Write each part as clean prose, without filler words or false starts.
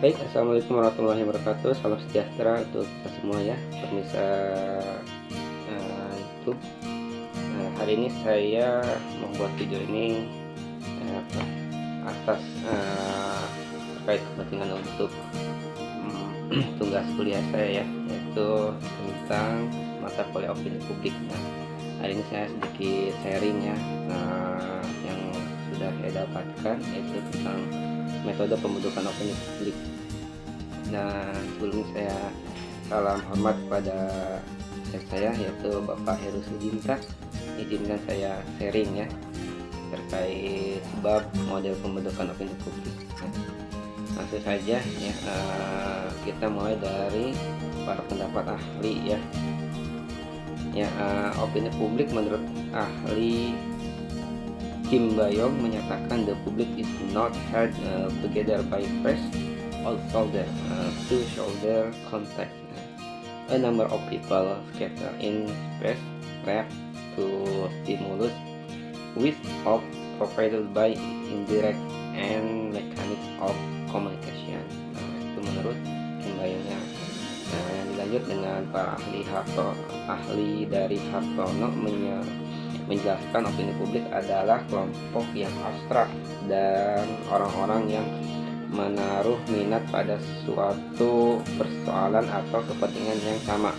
Baik, assalamualaikum warahmatullahi wabarakatuh. Salam sejahtera untuk kita semua ya, pemirsa YouTube. Hari ini saya membuat video ini atas terkait kepentingan untuk tugas kuliah saya ya, yaitu tentang mata kuliah opini publik. Nah, hari ini saya sedikit sharing ya, yang sudah saya dapatkan, yaitu tentang metode pembentukan opini publik. Nah, sebelumnya saya salam hormat kepada saya yaitu Bapak Heru Sudinta. Izinkan saya sharing ya terkait bab model pembentukan opini publik. Langsung saja ya, kita mulai dari para pendapat ahli ya. Opini publik menurut ahli Kim Bayong menyatakan the public is not held together by fresh or shoulder contact. A number of people scatter in space left to stimulus with of provided by indirect and mechanics of communication. Nah, itu menurut Kim Bayongnya. Nah, dilanjut dengan para ahli dari Hartono menjelaskan opini publik adalah kelompok yang abstrak dan orang-orang yang menaruh minat pada suatu persoalan atau kepentingan yang sama,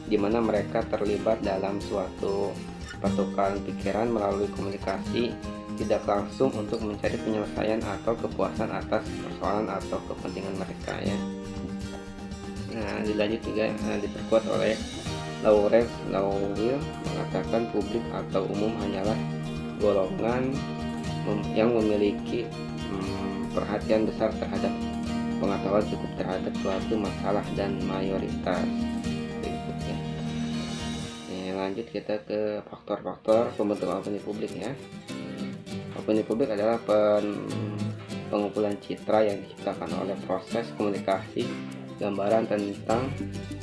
di mana mereka terlibat dalam suatu pertukaran pikiran melalui komunikasi tidak langsung untuk mencari penyelesaian atau kepuasan atas persoalan atau kepentingan mereka ya. Nah, dilanjut juga diperkuat oleh Lawrence Lowell mengatakan publik atau umum hanyalah golongan yang memiliki perhatian besar terhadap pengetahuan cukup terhadap suatu masalah dan mayoritas berikutnya. Lanjut kita ke faktor-faktor pembentukan opini publik ya. Opini publik adalah pengumpulan citra yang diciptakan oleh proses komunikasi gambaran tentang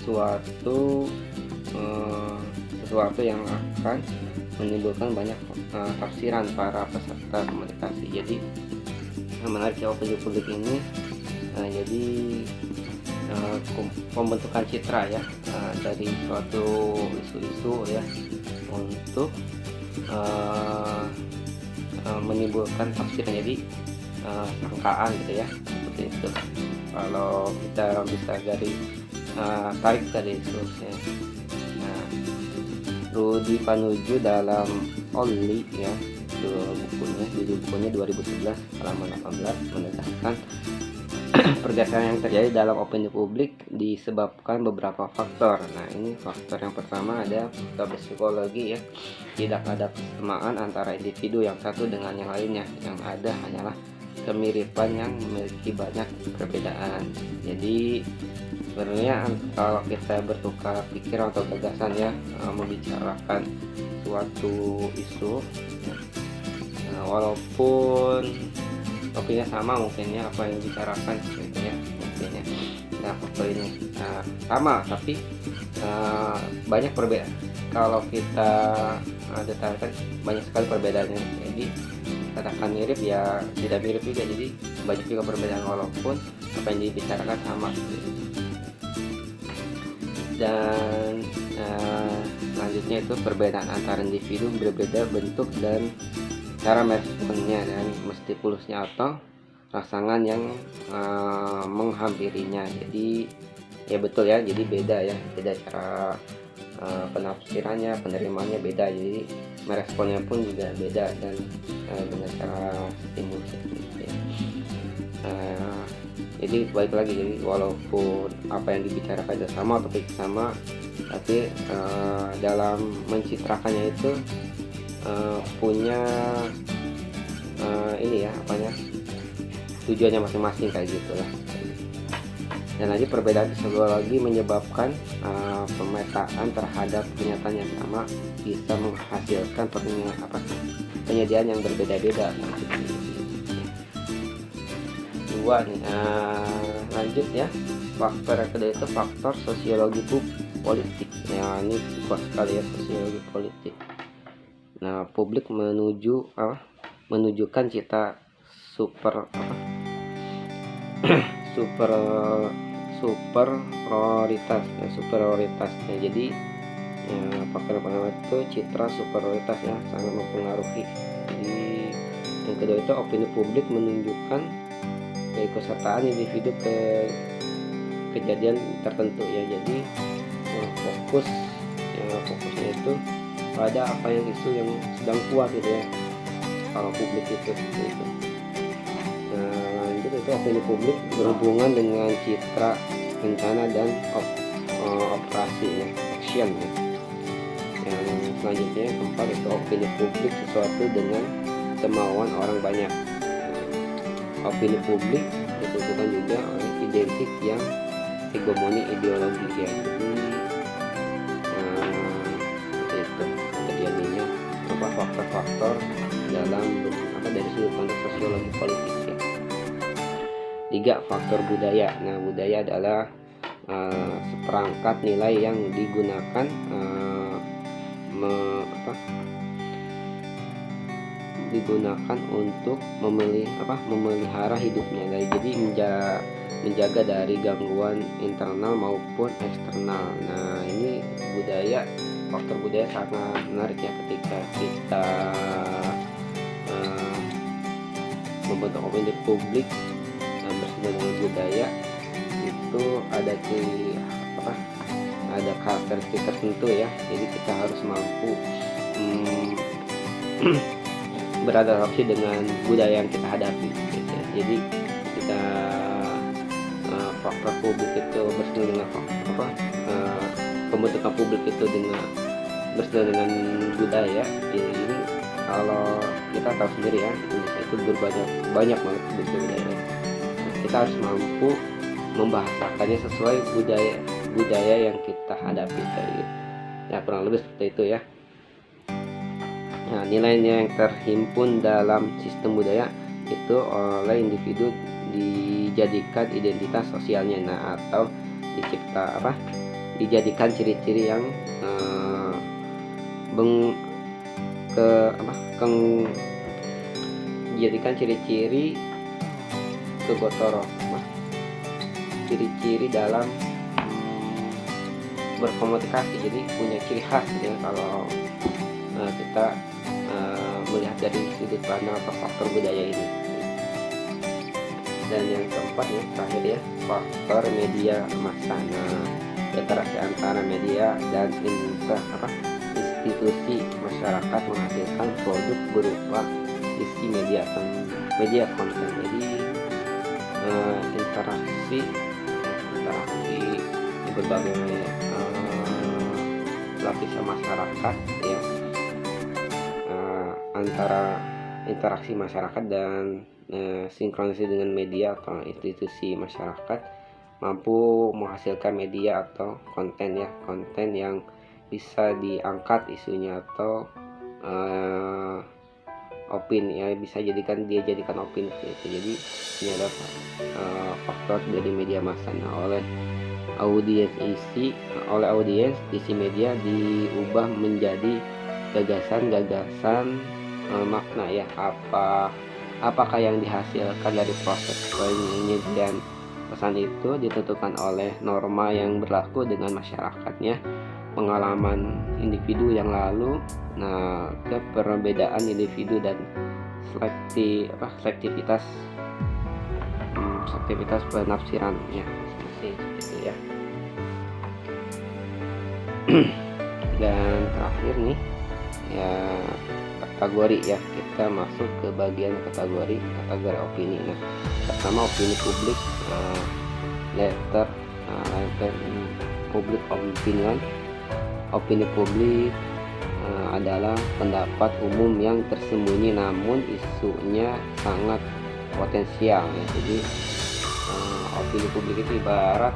sesuatu yang akan menimbulkan banyak tafsiran para peserta komunikasi. Jadi menarik ya opini publik ini. Jadi pembentukan citra ya dari suatu isu-isu ya untuk menimbulkan tafsiran, jadi sangkaan gitu ya, seperti itu. Kalau kita bisa dari tarik dari source-nya. Nah, Rudi Panuju dalam Only ya, bukunya 2011 halaman 18 menegaskan pergeseran yang terjadi dalam opini publik disebabkan beberapa faktor. Nah, ini faktor yang pertama ada faktor psikologi ya. Tidak ada kesamaan antara individu yang satu dengan yang lainnya. Yang ada hanyalah kemiripan yang memiliki banyak perbedaan. Jadi sebenarnya kalau kita bertukar pikiran atau gagasan ya, membicarakan suatu isu walaupun topiknya sama mungkin ya, apa yang dibicarakan gitu ya mungkin ya. Nah, faktor ini sama tapi banyak perbedaan. Kalau kita detailkan banyak sekali perbedaannya. Jadi katakan mirip ya tidak mirip juga, jadi banyak juga perbedaan walaupun apa yang dibicarakan sama gitu. Dan selanjutnya itu perbedaan antar individu berbeda bentuk dan cara meresponnya dan stimulusnya atau rangsangan yang menghampirinya. Jadi ya betul ya, jadi beda cara penafsirannya, penerimaannya beda, jadi meresponnya pun juga beda dan dengan cara stimulusnya gitu ya. Jadi balik lagi, jadi walaupun apa yang dibicarakan itu sama, topik sama, tapi dalam mencitrakannya itu punya ini ya apanya tujuannya masing-masing kayak gitu lah. Dan lagi perbedaan tersebut lagi menyebabkan pemetaan terhadap pernyataan yang sama bisa menghasilkan penyediaan yang berbeda-beda. Dua nih, lanjut ya. Faktor yang kedua itu faktor sosiologi politik. Ya, ini kuat sekali ya, sosiologi politik. Nah, publik menunjukkan cita super prioritas ya, superioritasnya. Jadi faktor pertama itu citra superioritas ya, sangat mempengaruhi. Jadi yang kedua itu opini publik menunjukkan keikutsertaan individu ke kejadian tertentu ya. Jadi fokusnya itu pada apa yang isu yang sedang kuat gitu ya, kalau publik itu seperti itu. Nah, lanjut itu opini publik berhubungan dengan citra, rencana dan operasi ya, action ya. Yang selanjutnya keempat itu opini publik sesuatu dengan kemauan orang banyak. Opini publik ditentukan juga oleh identik yang hegemoni ideologi ya. Jadi itu terjadinya faktor-faktor dalam dari sudut pandang sosiologi politik ya. 3. Faktor budaya. Nah, budaya adalah seperangkat nilai yang digunakan digunakan untuk memelihara hidupnya. Jadi menjaga dari gangguan internal maupun eksternal. Nah, ini faktor budaya sangat menarik ya, ketika kita membentuk opini publik bersama dengan budaya itu ada karakteristik tertentu ya. Jadi kita harus mampu beradaptasi dengan budaya yang kita hadapi gitu. Jadi ketika faktor publik itu bersama dengan pembentukan publik itu bersama dengan budaya ini, kalau kita tahu sendiri ya, Indonesia itu banyak banget budaya. Kita harus mampu membahasakannya sesuai budaya yang kita hadapi ya, kurang lebih seperti itu ya. Nah, nilai-nilai yang terhimpun dalam sistem budaya itu oleh individu dijadikan identitas sosialnya, nah atau dijadikan ciri-ciri yang dijadikan ciri-ciri kegotoro, ciri-ciri dalam berkomunikasi. Jadi punya ciri khas gitu ya, kalau kita melihat dari sudut pandang atau faktor budaya ini. Dan yang keempat ya, terakhir ya, faktor media massa. Nah, interaksi antara media dan institusi masyarakat menghasilkan produk berupa isi media konten. Jadi interaksi di berbagai lapisan masyarakat ya, antara interaksi masyarakat dan sinkronisasi dengan media atau institusi masyarakat mampu menghasilkan media atau konten yang bisa diangkat isunya atau opini ya, bisa jadikan opini gitu. Jadi ini adalah faktor dari media massa. Nah, oleh audiens isi media diubah menjadi gagasan makna ya. Apakah yang dihasilkan dari proses penyajian pesan itu ditentukan oleh norma yang berlaku dengan masyarakatnya, pengalaman individu yang lalu, nah perbedaan individu dan selektivitas penafsiran ya, seperti itu ya. Dan terakhir nih ya, kategori ya, kita masuk ke bagian kategori opini. Nah, pertama opini publik, letter public opinion. Opini publik adalah pendapat umum yang tersembunyi namun isunya sangat potensial ya. Jadi opini publik itu ibarat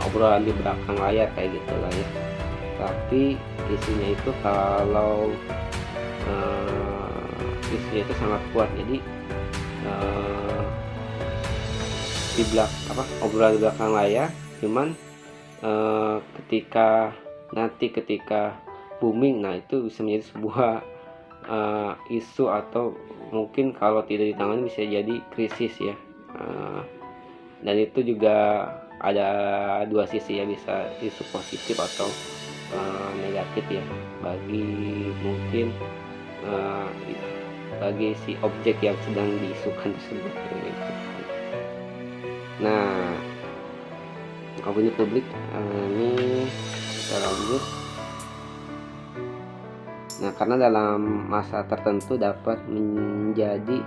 obrolan di belakang layar kayak gitu lah ya, tapi isinya itu kalau isinya itu sangat kuat. Jadi obrolan di belakang layar, cuman ketika booming, nah itu bisa menjadi sebuah isu, atau mungkin kalau tidak ditangani bisa jadi krisis ya. dan itu juga ada dua sisi ya, bisa isu positif atau negatif ya, bagi mungkin eh, bagi si objek yang sedang diisukan tersebut gitu. Nah, opini publik ini kita lanjut. Nah, karena dalam masa tertentu dapat menjadi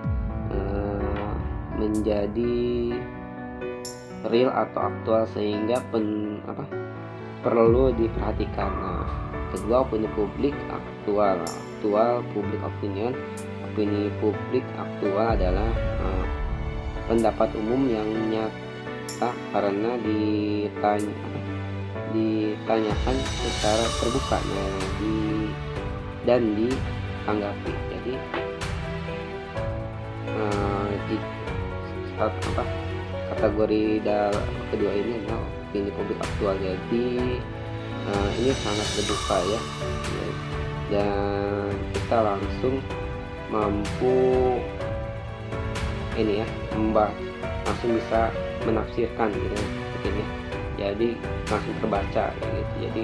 real atau aktual sehingga perlu diperhatikan. Nah, kedua, opini publik aktual public opinion. Opini publik aktual adalah pendapat umum yang nyata karena ditanyakan secara terbuka dan ditanggapi. Jadi kategori kedua ini adalah opini publik aktual. Jadi ini sangat terbuka ya, dan kita langsung mampu ini ya, langsung bisa menafsirkan gitu mungkin ya. Jadi langsung terbaca gitu. Jadi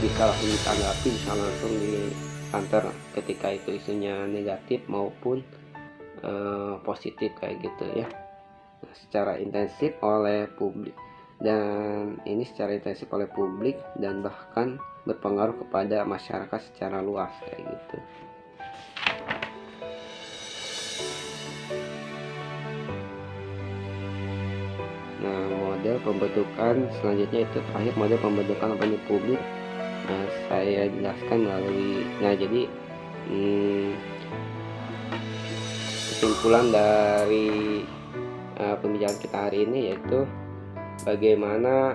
bisa langsung ditanggapi, bisa langsung diantar ketika itu isunya negatif maupun positif kayak gitu ya. Nah, secara intensif oleh publik, dan ini secara intensif oleh publik dan bahkan berpengaruh kepada masyarakat secara luas kayak gitu. Nah, model pembentukan selanjutnya itu terakhir, model pembentukan opini publik. Nah, saya jelaskan melalui jadi kesimpulan dari pembicaraan kita hari ini yaitu bagaimana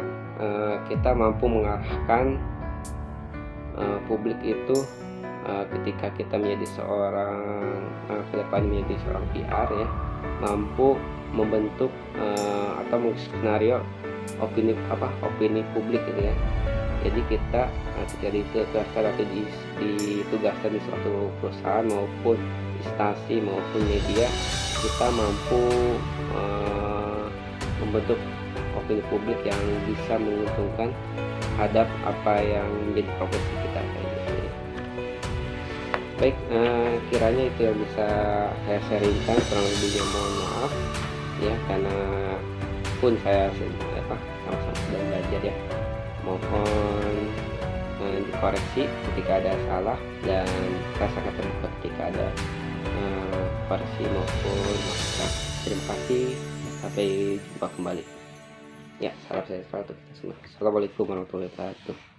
kita mampu mengarahkan publik itu ketika kita menjadi seorang kedepan menjadi seorang PR ya, mampu membentuk atau skenario opini publik gitu ya. Jadi kita ketika ditugaskan atau ditugaskan di suatu perusahaan maupun instansi maupun media, kita mampu membentuk opini publik yang bisa menguntungkan terhadap apa yang menjadi profesi kita kayak gitu ya. Baik, kiranya itu yang bisa saya sharingkan, kurang lebihnya mohon maaf ya, karena pun saya sama-sama sedang belajar ya. Mohon dikoreksi ketika ada salah, dan saya sangat terbuka ketika ada koreksi maupun masukan. Terima kasih, sampai jumpa kembali ya. Salam sejahtera untuk kita semua. Assalamualaikum warahmatullahi wabarakatuh.